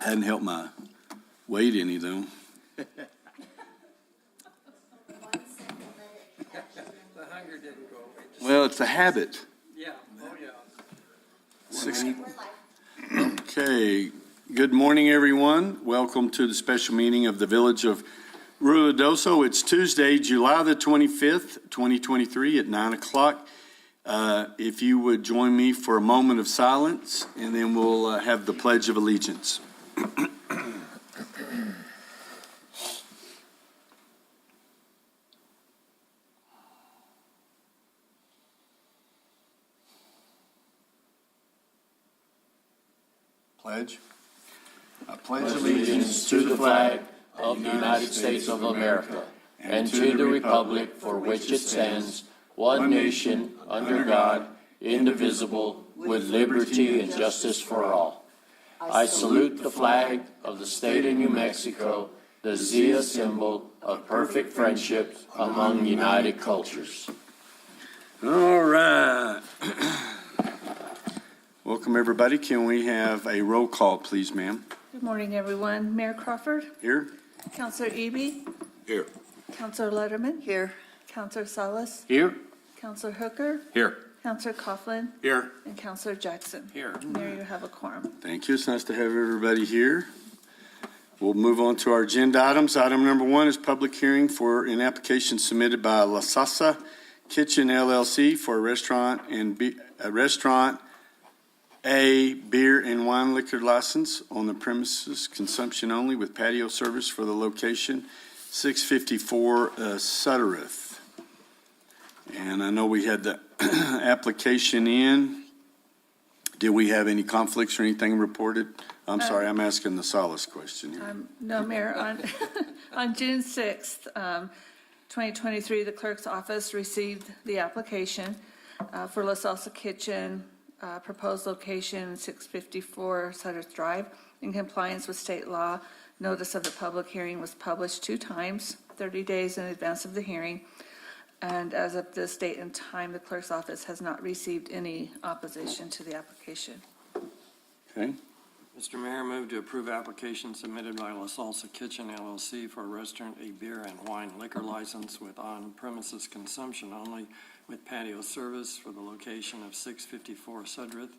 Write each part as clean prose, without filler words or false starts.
Hadn't helped my weight any, though. The hunger didn't go away. Well, it's a habit. Yeah, oh yeah. Okay, good morning, everyone. Welcome to the special meeting of the Village of Ruidoso. It's Tuesday, July the 25th, 2023 at 9 o'clock. If you would join me for a moment of silence, and then we'll have the Pledge of Allegiance. Pledge. I pledge Allegiance to the flag of the United States of America and to the republic for which it stands, one nation, under God, indivisible, with liberty and justice for all. I salute the flag of the state of New Mexico, the Zia symbol of perfect friendship among united cultures. All right. Welcome, everybody. Can we have a roll call, please, ma'am? Good morning, everyone. Mayor Crawford, Here? Councilor Eby, Here. Councilor Letterman. Here. Councilor Salas, Here? Councilor Hooker, Here. Councilor Coughlin, Here. and Councilor Jackson. Here. Mayor, you have a quorum. Thank you. It's nice to have everybody here. We'll move on to our agenda items. Item number 1 is public hearing for an application submitted by La Salsa Kitchen LLC for a restaurant, beer and wine liquor license on the premises, consumption only, with patio service for the location 654 Suttereth. And I know we had the application in. Did we have any conflicts or anything reported? I'm sorry, I'm asking the Salas question here. No, Mayor, on June 6th, 2023, the clerk's office received the application for La Salsa Kitchen, proposed location 654 Sutter's Drive. In compliance with state law, notice of the public hearing was published 2 times, 30 days in advance of the hearing. And as of this date and time, the clerk's office has not received any opposition to the application. Okay, Mr. Mayor, move to approve application submitted by La Salsa Kitchen LLC for a restaurant, a beer and wine liquor license with on-premises consumption only with patio service for the location of 654 Sudreth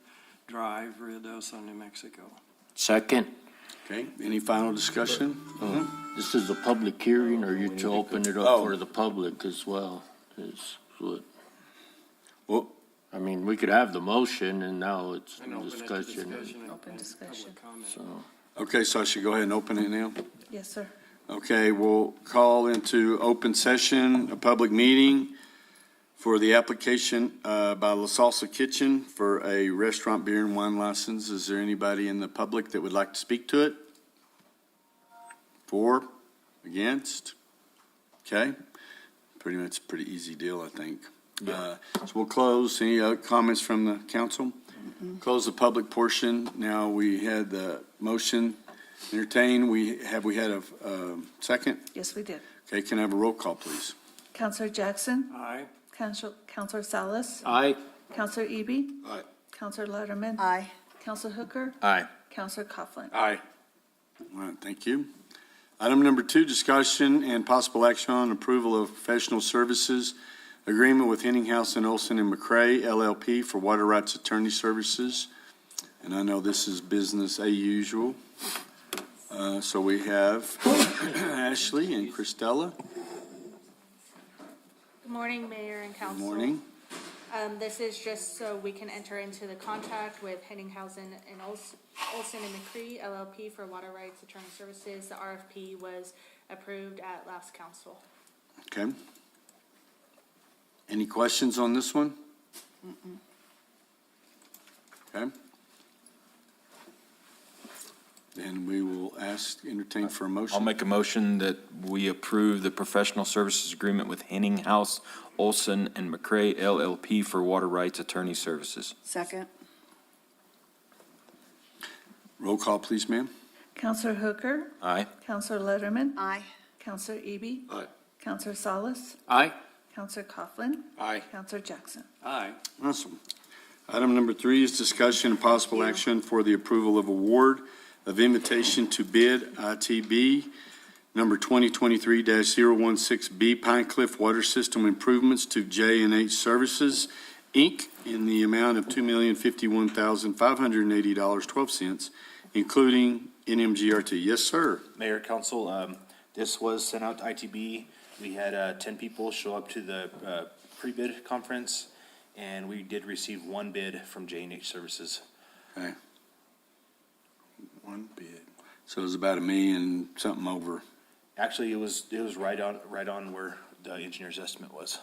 Drive, Ruidoso, New Mexico. Second. okay. Any final discussion? This is a public hearing, or you to open it up Oh. for the public as well? Is what, Well, I mean, we could have the motion and now it's And open it to discussion. and Open discussion. public comment. So, okay, so I should go ahead and open it now? Yes, sir. Okay, we'll call into open session, a public meeting for the application by La Salsa Kitchen for a restaurant beer and wine license. Is there anybody in the public that would like to speak to it? For, against? Okay, pretty much a pretty easy deal, I think. So we'll close. Any other comments from the council? Close the public portion. Now, we had the motion entertained. Have we had a second? Yes, we did. Okay, can I have a roll call, please? Councilor Jackson, Aye. Councilor Salas, aye. Councilor Eby, Aye. Councilor Letterman. Aye. Councilor Hooker, Aye. Councilor Coughlin. Aye. All right, thank you. Item number 2, discussion and possible action on approval of professional services agreement with Henninghaus and Olson and McCray LLP for water rights attorney services. And I know this is business as usual. So we have Ashley and Christella. Good morning, Mayor and Council. Good morning. This is just so we can enter into the contract with Henninghausen and Olson and McCree LLP for water rights attorney services. The RFP was approved at last council. Okay. Any questions on this one? Okay. Then we will entertain for a motion. I'll make a motion that we approve the professional services agreement with Henninghaus, Olson, and McCray LLP for water rights attorney services. Second. Roll call, please, ma'am. Councilor Hooker, Aye. Councilor Letterman, Aye. Councilor Eby, Aye. Councilor Salas, Aye. Councilor Coughlin, Aye. Councilor Jackson. Aye. Awesome. Item number 3 is discussion and possible action for the approval of award of invitation to bid ITB number 2023-016B Pine Cliff Water System Improvements to J&H Services, Inc., in the amount of $2,051,580.12, including NMGRT. Yes, sir. Mayor, council, this was sent out to ITB. We had 10 people show up to the pre-bid conference, and we did receive one bid from J&H Services. Okay. One bid. So it was about $1 million something over. Actually, it was right on where the engineer's estimate was.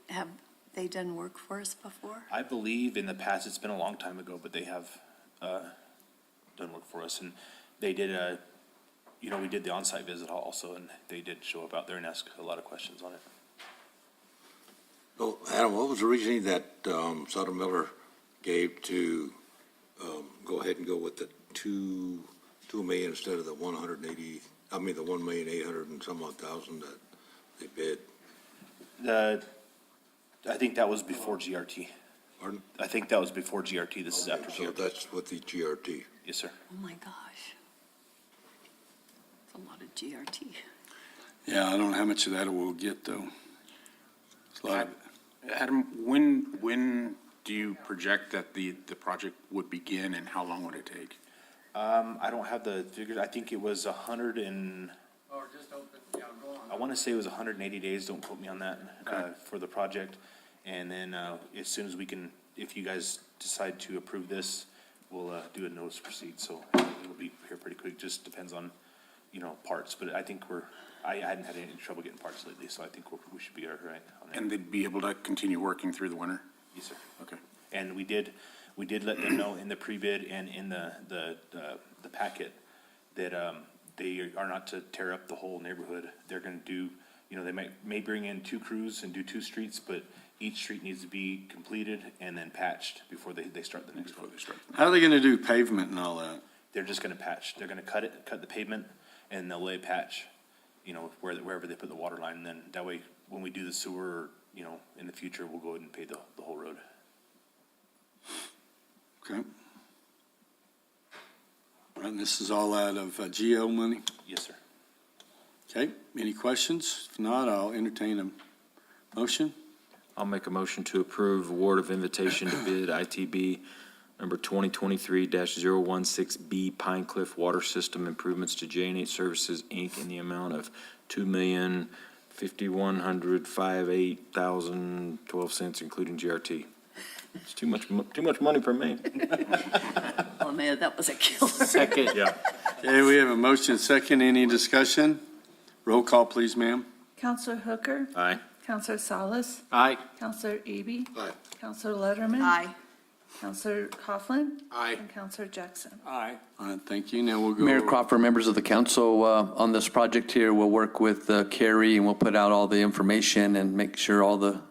Have they done work for us before? I believe in the past, it's been a long time ago, but they have done work for us, and they did we did the on-site visit also, and they did show up out there and ask a lot of questions on it. So, Adam, what was the reasoning that Sutter Miller gave to go ahead and go with the $2 million instead of the 180? I mean, the 1,800,000 and some odd thousand that they bid? I think that was before GRT. Pardon? I think that was before GRT. This is after So GRT. that's with the GRT. Yes, sir. Oh, my gosh. It's a lot of GRT. Yeah, I don't know how much of that we'll get, though. It's a lot of- Adam, when do you project that the project would begin, and how long would it take? I don't have the figures. I think it was 100 and, I want to say it was 180 days. Don't quote me on that, for the project. And then, as soon as we can, if you guys decide to approve this, we'll, do a notice to proceed. So it'll be here pretty quick. Just depends on, parts. But I think I hadn't had any trouble getting parts lately, so I think we should be all right on it. And they'd be able to continue working through the winter? Yes, sir. Okay. And we did let them know in the pre-bid and in the packet that, they are not to tear up the whole neighborhood. They're gonna do, they may bring in 2 crews and do 2 streets, but each street needs to be completed and then patched before they start the next one. How are they gonna do pavement and all that? They're just gonna patch. They're gonna cut the pavement, and they'll lay a patch, wherever they put the water line. And then that way, when we do the sewer, in the future, we'll go ahead and pay the whole road. Okay. And this is all out of GO money? Yes, sir. Okay, any questions? If not, I'll entertain a motion. I'll make a motion to approve award of invitation to bid ITB number 2023-016B Pine Cliff Water System Improvements to J&H Services, Inc., in the amount of $2,558,012, including GRT. It's too much money for me. Oh, man, that was a killer. Second. Yeah. Okay, we have a motion second. Any discussion? Roll call, please, ma'am. Counselor Hooker, Aye. Counselor Salas, Aye. Counselor Eby, Aye. Counselor Letterman. Aye. Counselor Coughlin, Aye. and Counselor Jackson. Aye. All right, thank you. Now we'll go. Mayor Crawford, members of the council, on this project here, we'll work with Carrie, and we'll put out all the information and make sure all the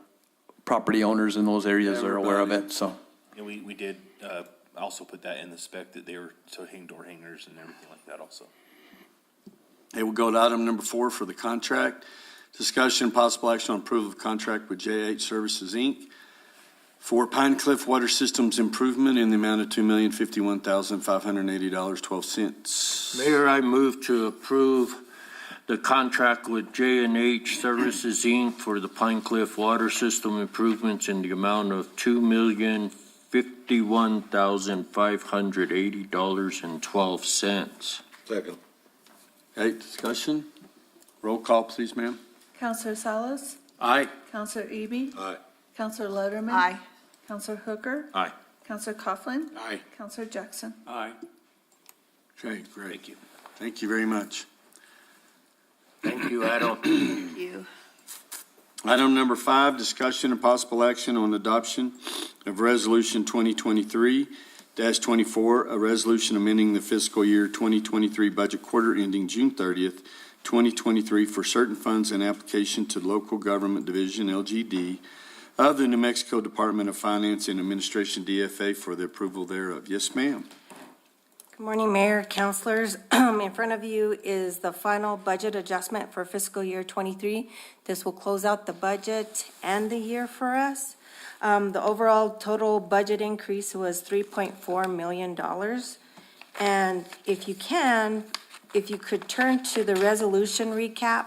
property owners in those areas are aware of it, so. And we did also put that in the spec that they were to hang door hangers and everything like that also. Okay, we'll go to item number 4 for the contract. Discussion and possible action on approval of contract with JH Services, Inc. for Pine Cliff Water Systems Improvement in the amount of $2,051,580.12. Mayor, I move to approve the contract with J&H Services, Inc. for the Pine Cliff Water System improvements in the amount of $2,051,580.12. Second. Okay, discussion? Roll call, please, ma'am. Counselor Salas, Aye. Counselor Eby, Aye. Counselor Letterman. Aye. Counselor Hooker. Aye. Counselor Coughlin. Aye. Counselor Jackson. Aye. Okay, great. Thank you. Thank you very much. Thank you, Adam. Thank you. Item number 5, discussion and possible action on adoption of Resolution 2023-24, a resolution amending the fiscal year 2023 budget quarter ending June 30th, 2023 for certain funds and application to Local Government Division, LGD, of the New Mexico Department of Finance and Administration, DFA, for the approval thereof. Yes, ma'am. Good morning, Mayor, councilors. In front of you is the final budget adjustment for fiscal year '23. This will close out the budget and the year for us. The overall total budget increase was $3.4 million. And if you could turn to the resolution recap,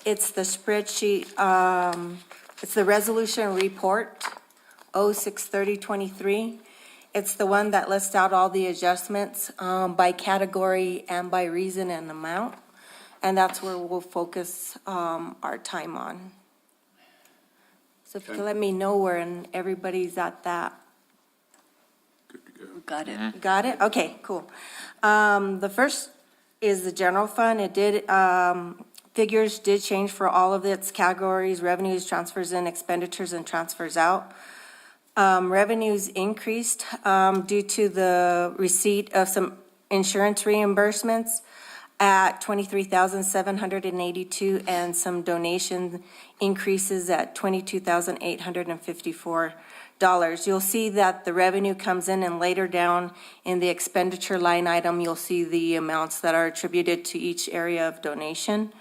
it's the spreadsheet, it's the resolution report, 06/30/23. It's the one that lists out all the adjustments by category and by reason and amount. And that's where we'll focus our time on. So if you could let me know where everybody's at that. Got it. Got it? Okay, cool. The first is the general fund. It did, figures did change for all of its categories, revenues, transfers in, expenditures, and transfers out. Revenues increased due to the receipt of some insurance reimbursements at $23,782 and some donation increases at $22,854. You'll see that the revenue comes in, and later down in the expenditure line item, you'll see the amounts that are attributed to each area of donation.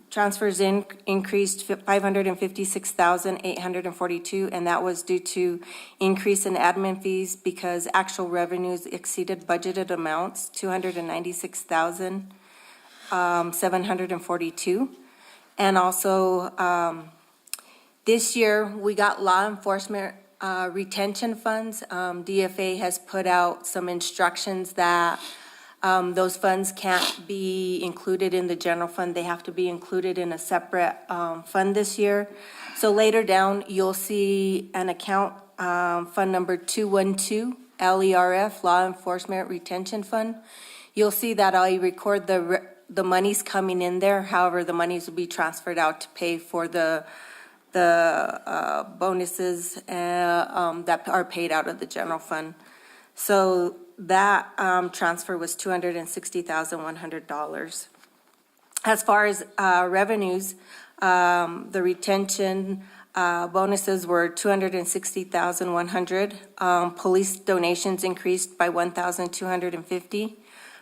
Transfers increased $556,842, and that was due to increase in admin fees because actual revenues exceeded budgeted amounts, $296,742. And also, this year, we got law enforcement retention funds. DFA has put out some instructions that those funds can't be included in the general fund. They have to be included in a separate fund this year. So later down, you'll see an account, fund number 212, LERF, Law Enforcement Retention Fund. You'll see that I record the monies coming in there. However, the monies will be transferred out to pay for the bonuses that are paid out of the general fund. So that transfer was $260,100. As far as revenues, the retention bonuses were $260,100. Police donations increased by $1,250.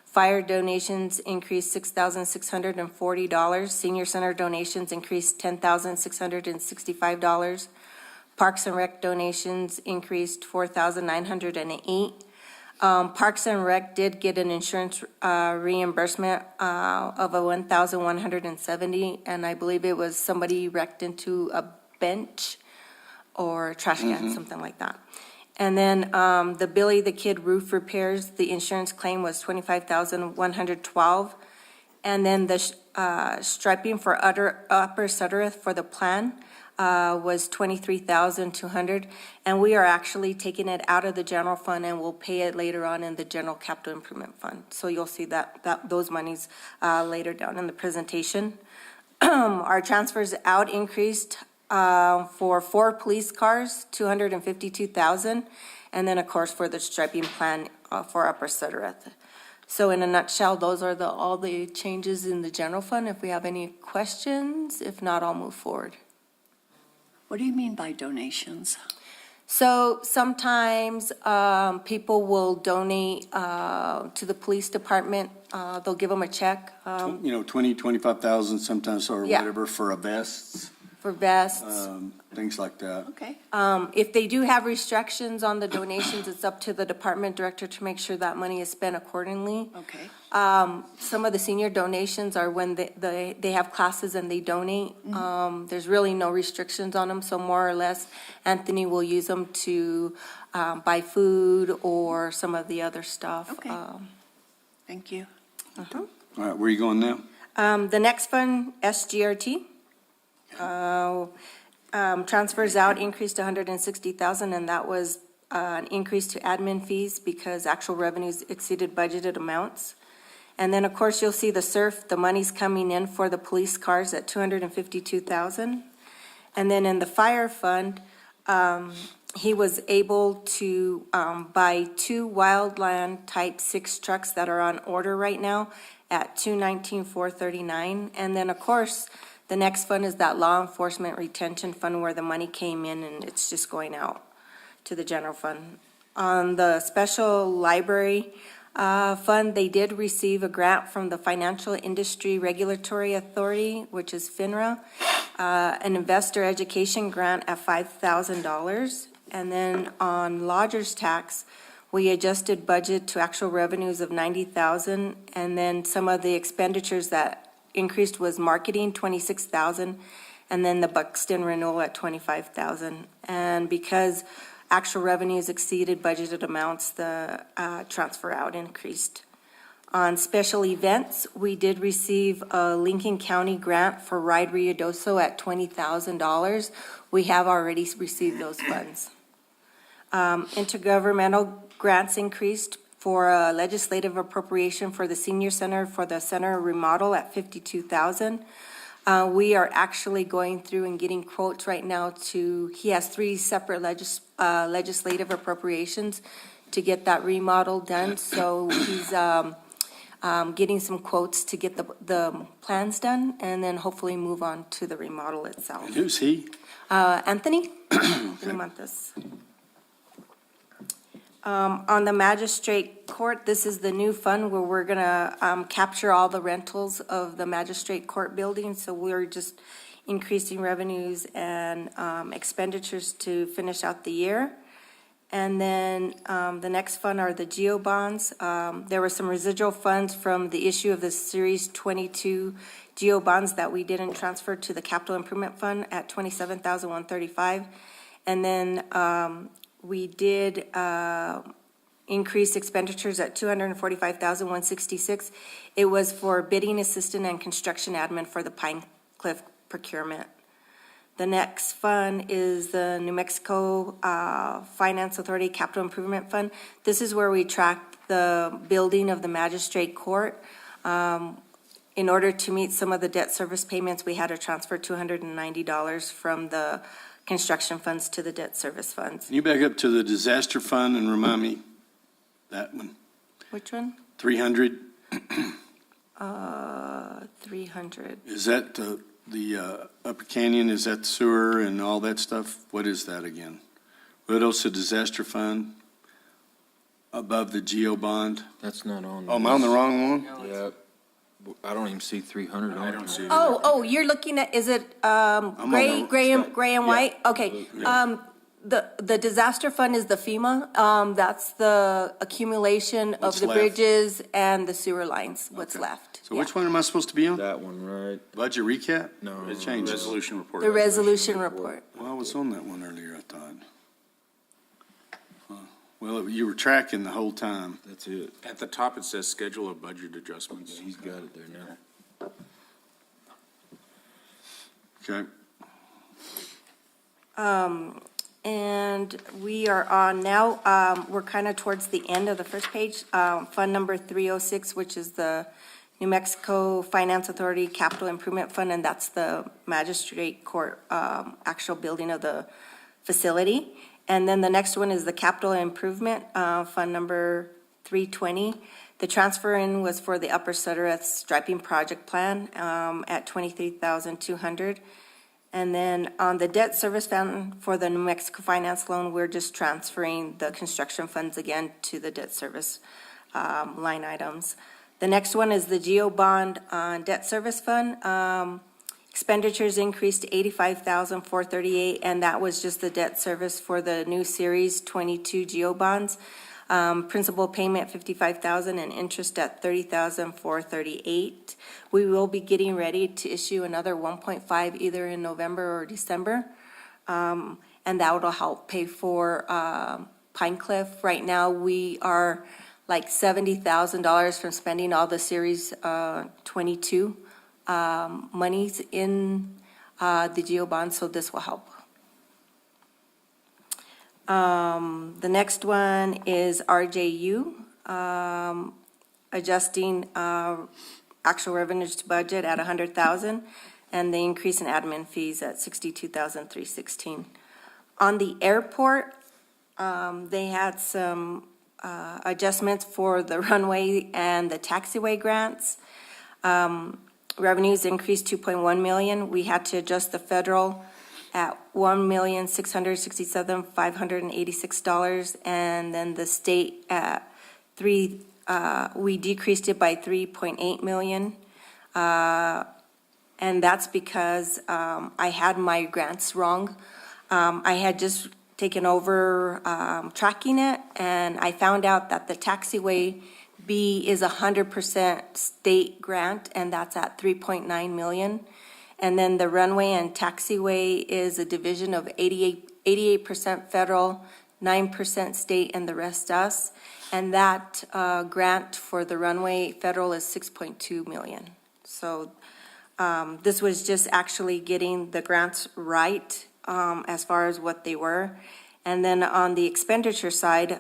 Fire donations increased $6,640. Senior center donations increased $10,665. Parks and Rec donations increased $4,908. Parks and Rec did get an insurance reimbursement of $1,170, and I believe it was somebody wrecked into a bench or a trash can, something like that. And then the Billy the Kid roof repairs, the insurance claim was $25,112. And then the striping for Upper Suttereth for the plan was $23,200. And we are actually taking it out of the general fund, and we'll pay it later on in the general capital improvement fund. So you'll see that those monies later down in the presentation. Our transfers out increased for 4 police cars, $252,000, and then, of course, for the striping plan for Upper Suttereth. So in a nutshell, those are all the changes in the general fund. If we have any questions, if not, I'll move forward. What do you mean by donations? So sometimes people will donate to the police department. They'll give them a check. 20, 25,000 sometimes or Yeah. whatever for a vest, For vests. things like that. Okay. If they do have restrictions on the donations, it's up to the department director to make sure that money is spent accordingly. Okay. Some of the senior donations are when they have classes and they donate. There's really no restrictions on them, so more or less, Anthony will use them to buy food or some of the other stuff. Okay. Thank you. All right, where are you going now? The next fund, SGRT. Transfers out increased to $160,000, and that was an increase to admin fees because actual revenues exceeded budgeted amounts. And then, of course, you'll see the SURF, the money's coming in for the police cars at $252,000. And then in the fire fund, he was able to buy 2 Wildland Type 6 trucks that are on order right now at $219,439. And then, of course, the next fund is that law enforcement retention fund where the money came in and it's just going out to the general fund. On the special library fund, they did receive a grant from the Financial Industry Regulatory Authority, which is FINRA, an investor education grant at $5,000. And then on lodger's tax, we adjusted budget to actual revenues of $90,000, and then some of the expenditures that increased was marketing, $26,000, and then the Buxton renewal at $25,000. And because actual revenues exceeded budgeted amounts, the transfer out increased. On special events, we did receive a Lincoln County grant for Ride Ruidoso at $20,000. We have already received those funds. Intergovernmental grants increased for a legislative appropriation for the senior center for the center remodel at $52,000. We are actually going through and getting quotes right now he has 3 separate legislative appropriations to get that remodel done. So he's getting some quotes to get the plans done and then hopefully move on to the remodel itself. And who's he? Anthony Montes. On the magistrate court, this is the new fund where we're gonna capture all the rentals of the magistrate court building. So we're just increasing revenues and expenditures to finish out the year. And then the next fund are the GEO bonds. There were some residual funds from the issue of the Series 22 GEO bonds that we didn't transfer to the capital improvement fund at $27,135. And then we did increase expenditures at $245,166. It was for bidding assistant and construction admin for the Pine Cliff procurement. The next fund is the New Mexico Finance Authority Capital Improvement Fund. This is where we track the building of the magistrate court. In order to meet some of the debt service payments, we had to transfer $290 from the construction funds to the debt service funds. Can you back up to the disaster fund and remind me that one? Which one? 300, 300. is that the Upper Canyon, is that sewer and all that stuff? What is that again? Ruidoso Disaster Fund above the GEO bond? That's not on. Oh, am I on the wrong one? Yeah, I don't even see 300 on I it. don't see it. Oh, you're looking at, is it on gray, the- gray and white? Okay. The disaster fund is the FEMA. That's the accumulation of What's the left? bridges and the sewer lines, what's Okay. left. So which one am I supposed to be on? That one, right? Budget recap? No. It changes. Resolution report. The resolution report. Well, I was on that one earlier, I thought. Huh. Well, you were tracking the whole time. That's it. At the top, it says schedule of budget adjustments. He's got it there now. Okay. And we are on now, we're kind of towards the end of the first page, fund number 306, which is the New Mexico Finance Authority Capital Improvement Fund, and that's the magistrate court, actual building of the facility. And then the next one is the Capital Improvement, fund number 320. The transfer in was for the Upper Suttereth striping project plan, at $23,200. And then on the debt service fund for the New Mexico Finance loan, we're just transferring the construction funds again to the debt service line items. The next one is the GEO bond debt service fund. Expenditures increased to $85,438, and that was just the debt service for the new Series 22 GEO bonds. Principal payment $55,000 and interest at $30,438. We will be getting ready to issue another 1.5 either in November or December. And that will help pay for Pine Cliff. Right now, we are like $70,000 from spending all the Series 22 monies in the GEO bonds, so this will help. The next one is RJU, adjusting actual revenues to budget at $100,000, and the increase in admin fees at $62,316. On the airport, they had some adjustments for the runway and the taxiway grants. Revenues increased $2.1 million. We had to adjust the federal at $1,667,586, and then the state at we decreased it by 3.8 million. And that's because I had my grants wrong. I had just taken over tracking it, and I found out that the taxiway B is 100% state grant, and that's at 3.9 million. And then the runway and taxiway is a division of 88% federal, 9% state, and the rest us. And that grant for the runway federal is 6.2 million. So this was just actually getting the grants right as far as what they were. And then on the expenditure side,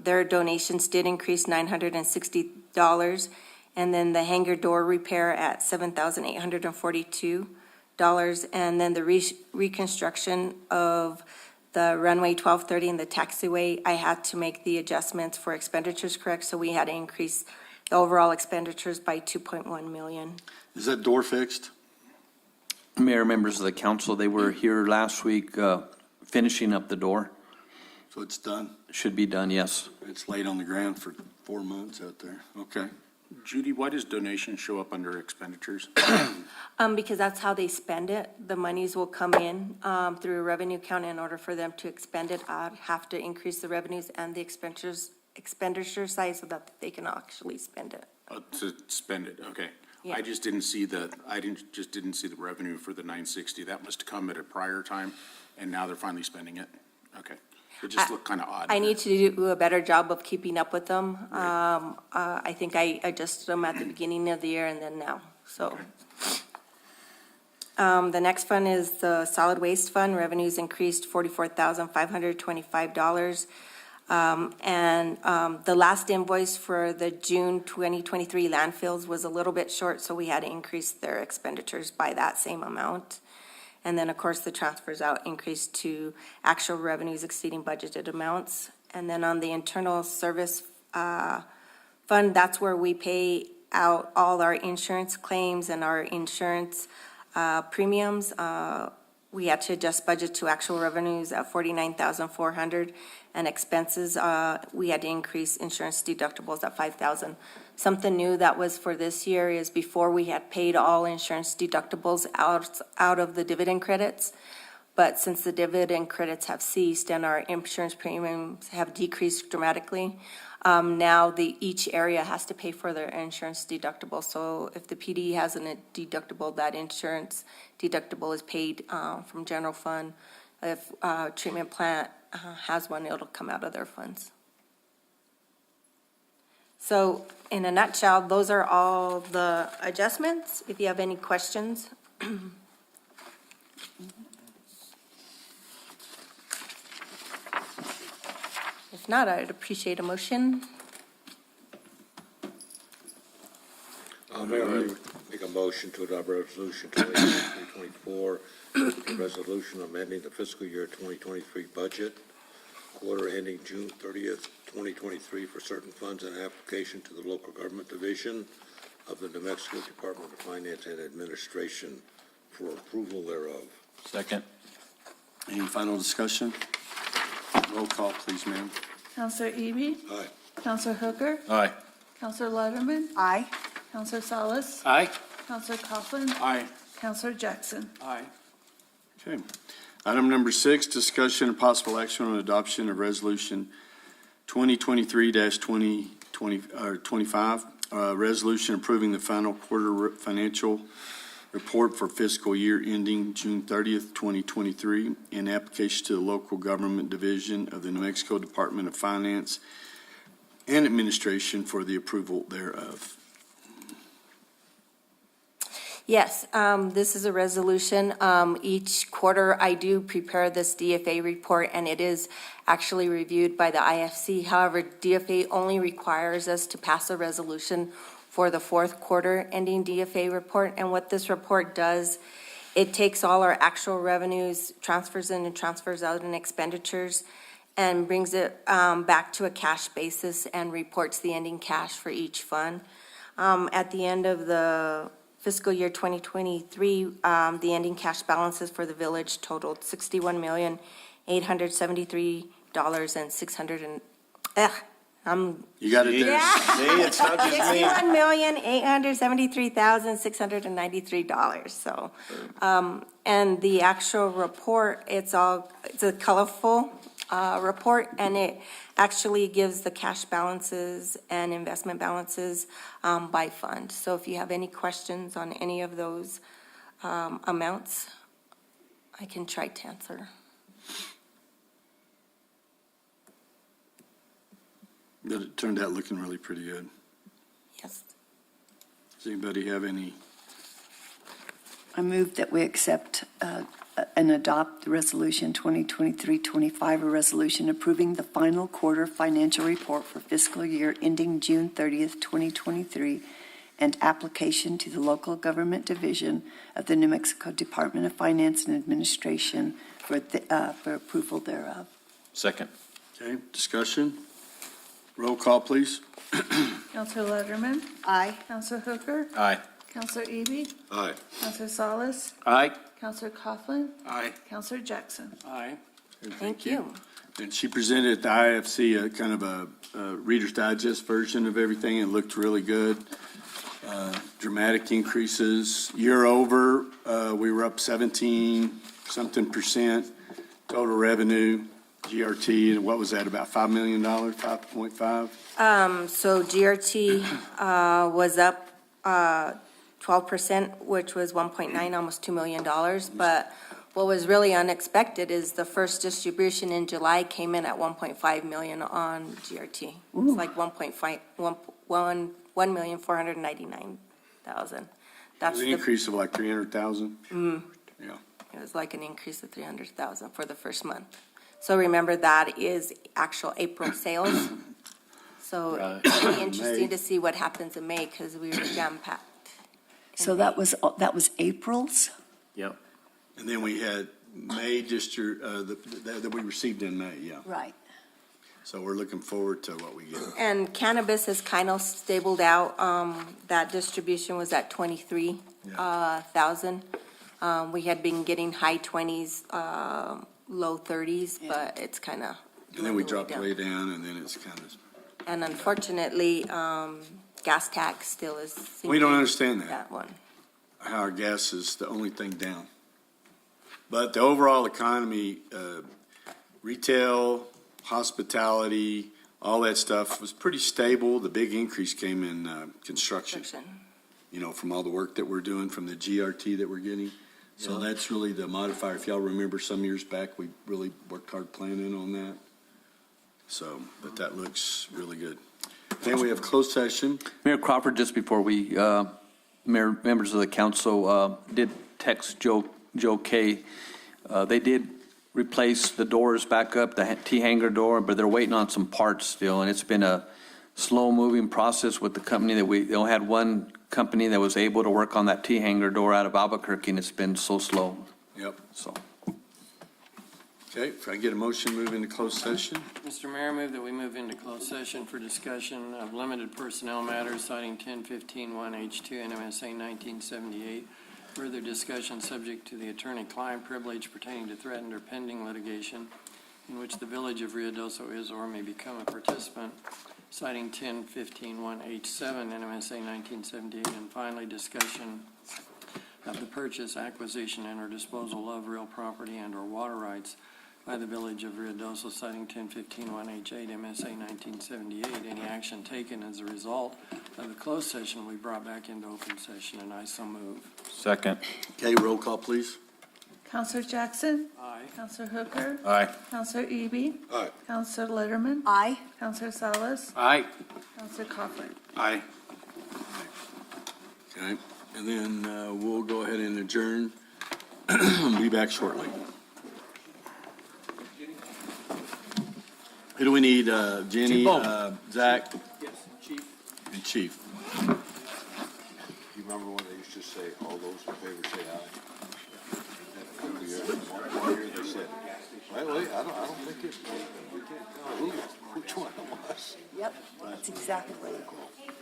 their donations did increase $960. And then the hangar door repair at $7,842. And then the reconstruction of the runway 1230 and the taxiway, I had to make the adjustments for expenditures correct, so we had to increase the overall expenditures by 2.1 million. Is that door fixed? Mayor, members of the council, they were here last week finishing up the door. So it's done? Should be done, yes. It's laid on the ground for 4 months out there. Okay. Judy, why does donation show up under expenditures? Because that's how they spend it. The monies will come in through a revenue account. In order for them to expend it, I'd have to increase the revenues and the expenditure side so that they can actually spend it. To spend it, okay. Yeah. I just didn't see the revenue for the 960. That must come at a prior time, and now they're finally spending it. Okay. It just looked kind of odd. I need to do a better job of keeping up with them. I think I adjusted them at the beginning of the year and then now, so. The next fund is the solid waste fund. Revenues increased $44,525. And the last invoice for the June 2023 landfills was a little bit short, so we had to increase their expenditures by that same amount. And then, of course, the transfers out increased to actual revenues exceeding budgeted amounts. And then on the internal service fund, that's where we pay out all our insurance claims and our insurance premiums. We had to adjust budget to actual revenues at $49,400, and expenses, we had to increase insurance deductibles at $5,000. Something new that was for this year is before we had paid all insurance deductibles out of the dividend credits. But since the dividend credits have ceased and our insurance premiums have decreased dramatically, now each area has to pay for their insurance deductible. So if the PD has a deductible, that insurance deductible is paid from general fund. If treatment plant has one, it'll come out of their funds. So in a nutshell, those are all the adjustments. If you have any questions. If not, I'd appreciate a motion. Mayor, I make a motion to adopt resolution 2024, a resolution amending the fiscal year 2023 budget, quarter ending June 30th, 2023, for certain funds and application to the local government division of the New Mexico Department of Finance and Administration for approval thereof. Second. Any final discussion? Roll call, please, ma'am. Counselor Eby? Aye. Counselor Hooker? Aye. Counselor Letterman? Aye. Counselor Salas? Aye. Counselor Coughlin? Aye. Counselor Jackson? Aye. Okay. Item number 6, discussion and possible action on adoption of resolution 2023-2025, resolution approving the final quarter financial report for fiscal year ending June 30th, 2023, and application to the local government division of the New Mexico Department of Finance and Administration for the approval thereof. Yes, this is a resolution. Each quarter, I do prepare this DFA report, and it is actually reviewed by the IFC. However, DFA only requires us to pass a resolution for the fourth quarter ending DFA report. And what this report does, it takes all our actual revenues, transfers in and transfers out, and expenditures, and brings it back to a cash basis and reports the ending cash for each fund. At the end of the fiscal year 2023, the ending cash balances for the village totaled $61,873,600 You got it there? See, it's not just me. $61,873,693. So, and the actual report, it's a colorful report, and it actually gives the cash balances and investment balances by fund. So if you have any questions on any of those amounts, I can try to answer. But it turned out looking really pretty good. Yes. Does anybody have any? I move that we accept and adopt the Resolution 2023-25, a resolution approving the final quarter financial report for fiscal year ending June 30th, 2023, and application to the Local Government Division of the New Mexico Department of Finance and Administration for approval thereof. Second. Okay, discussion? Roll call, please. Counselor Letterman? Aye. Counselor Hooker? Aye. Counselor Eby? Aye. Counselor Salas? Aye. Counselor Coughlin? Aye. Counselor Jackson? Aye. Thank you. And she presented at the IFC a kind of a Reader's Digest version of everything. It looked really good. Dramatic increases. Year over, we were up 17-something% total revenue. GRT, and what was that, about $5 million, 5.5? So GRT was up 12%, which was 1.9, almost $2 million. But what was really unexpected is the first distribution in July came in at 1.5 million on GRT. It's like 1,499,000. That's An the, increase of like 300,000? Yeah. it was like an increase of 300,000 for the first month. So remember, that is actual April sales. So it'll be interesting to see what happens in May, because we were jam-packed. So that was April's? Yep. And then we had May, that we received in May, yeah. Right. So we're looking forward to what we get. And cannabis has kind of stabled out. That distribution was at 23,000. We had been getting high 20s, low 30s, but it's kind of. And then we dropped way down, and then it's kind of, And unfortunately, gas tax still is. we don't understand that, That one. how our gas is the only thing down. But the overall economy, retail, hospitality, all that stuff was pretty stable. The big increase came in construction, you know, from all the work that we're doing, from the GRT that we're getting. So that's really the modifier. If y'all remember some years back, we really worked hard planning on that. So, but that looks really good. Then we have closed session. Mayor Crawford, just before we, members of the council did text Joe Kay. They did replace the doors back up, the T-hanger door, but they're waiting on some parts still, and it's been a slow-moving process with the company that they only had one company that was able to work on that T-hanger door out of Albuquerque, and it's been so slow, Yep. so. Okay, if I get a motion, move into closed session. Mr. Mayor, I move that we move into closed session for discussion of limited personnel matters citing 1015-1H2 NMSA 1978. Further discussion subject to the attorney-client privilege pertaining to threatened or pending litigation in which the Village of Ruidoso is or may become a participant, citing 1015-1H7 NMSA 1978. And finally, discussion of the purchase, acquisition, and or disposal of real property and or water rights by the Village of Ruidoso, citing 1015-1H8 MSA 1978. Any action taken as a result of the closed session we brought back into open session, and I so move. Second. Okay, roll call, please. Counselor Jackson? Aye. Counselor Hooker? Aye. Counselor Eby? Aye. Counselor Letterman? Aye. Counselor Salas? Aye. Counselor Coughlin? Aye. Okay, and then we'll go ahead and adjourn. Be back shortly. Who do we need? Jenny, Zach? Yes, Chief. And Chief. You remember when they used to say, all those in favor say aye? One year they said, wait, I don't think it, we can't tell which one it was. Yep, that's exactly what it was.